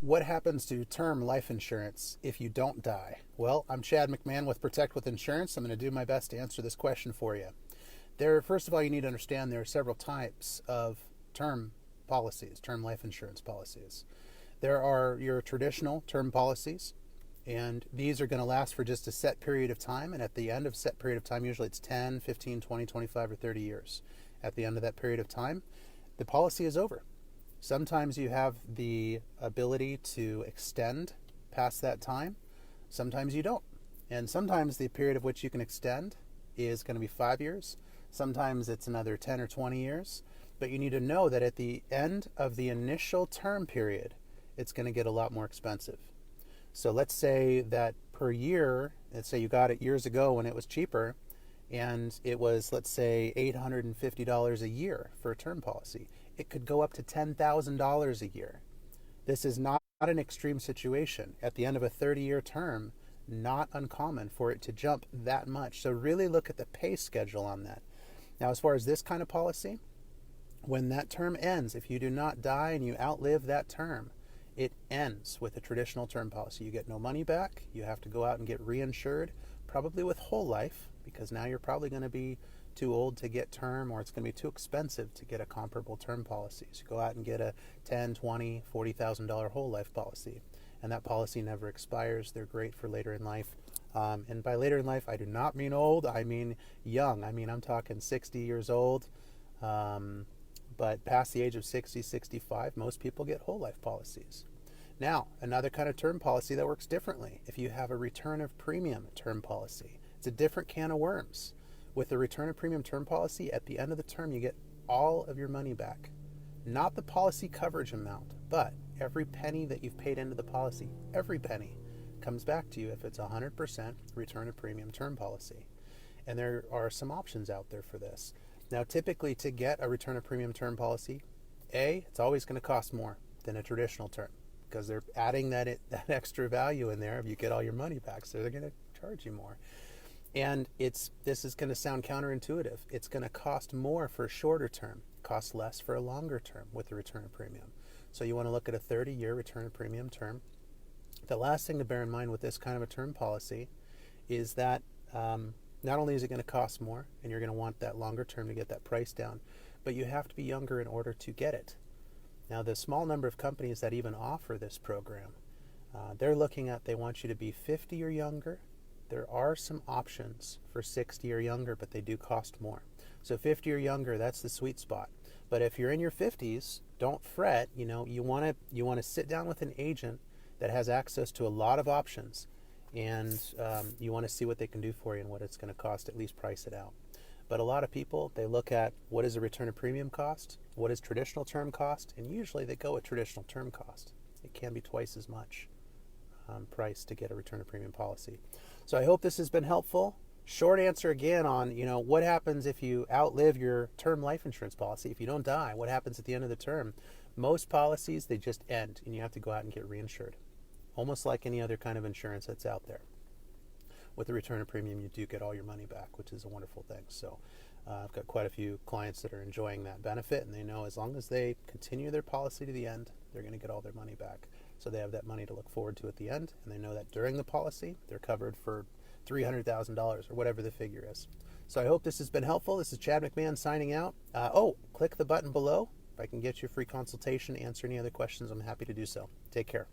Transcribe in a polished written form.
What happens to term life insurance if you don't die? Well, I'm Chad McMahon with Protect with Insurance. I'm going to do my best to answer this question for you. First of all, you need to understand there are several types of term policies, term life insurance policies. There are your traditional term policies, and these are going to last for just a set period of time. And at the end of a set period of time, usually it's 10, 15, 20, 25, or 30 years. At the end of that period of time, the policy is over. Sometimes you have the ability to extend past that time. Sometimes you don't. And sometimes the period of which you can extend is going to be 5 years. Sometimes it's another 10 or 20 years. But you need to know that at the end of the initial term period, it's going to get a lot more expensive. So let's say that per year, let's say you got it years ago when it was cheaper, and it was, let's say, $850 a year for a term policy. It could go up to $10,000 a year. This is not an extreme situation. At the end of a 30-year term, not uncommon for it to jump that much. So really look at the pay schedule on that. Now, as far as this kind of policy, when that term ends, if you do not die and you outlive that term, it ends with a traditional term policy. You get no money back. You have to go out and get reinsured, probably with whole life, because now you're probably going to be too old to get term, or it's going to be too expensive to get a comparable term policy. So go out and get a $10, $20, $40,000 whole life policy, and that policy never expires. They're great for later in life. And by later in life, I do not mean old. I mean young. I'm talking 60 years old. But past the age of 60, 65, most people get whole life policies. Now, another kind of term policy that works differently. If you have a return of premium term policy, it's a different can of worms. With the return of premium term policy, at the end of the term, you get all of your money back. Not the policy coverage amount, but every penny that you've paid into the policy, every penny comes back to you if it's 100% return of premium term policy. And there are some options out there for this. Now, typically to get a return of premium term policy, it's always going to cost more than a traditional term, because they're adding that extra value in there if you get all your money back, so they're going to charge you more. And this is going to sound counterintuitive. It's going to cost more for a shorter term, cost less for a longer term with the return of premium. So you want to look at a 30-year return of premium term. The last thing to bear in mind with this kind of a term policy is that not only is it going to cost more, and you're going to want that longer term to get that price down, but you have to be younger in order to get it. Now, the small number of companies that even offer this program, they want you to be 50 or younger. There are some options for 60 or younger, but they do cost more. So 50 or younger, that's the sweet spot. But if you're in your 50s, don't fret. You want to sit down with an agent that has access to a lot of options, and you want to see what they can do for you and what it's going to cost, at least price it out. But a lot of people, they look at what is a return of premium cost, what is traditional term cost, and usually they go with traditional term cost. It can be twice as much price to get a return of premium policy. So I hope this has been helpful. Short answer again on, what happens if you outlive your term life insurance policy. If you don't die, what happens at the end of the term? Most policies, they just end, and you have to go out and get reinsured. Almost like any other kind of insurance that's out there. With the return of premium, you do get all your money back, which is a wonderful thing. So I've got quite a few clients that are enjoying that benefit, and they know as long as they continue their policy to the end, they're going to get all their money back. So they have that money to look forward to at the end, and they know that during the policy, they're covered for $300,000 or whatever the figure is. So I hope this has been helpful. This is Chad McMahon signing out. Click the button below. If I can get you a free consultation, answer any other questions, I'm happy to do so. Take care.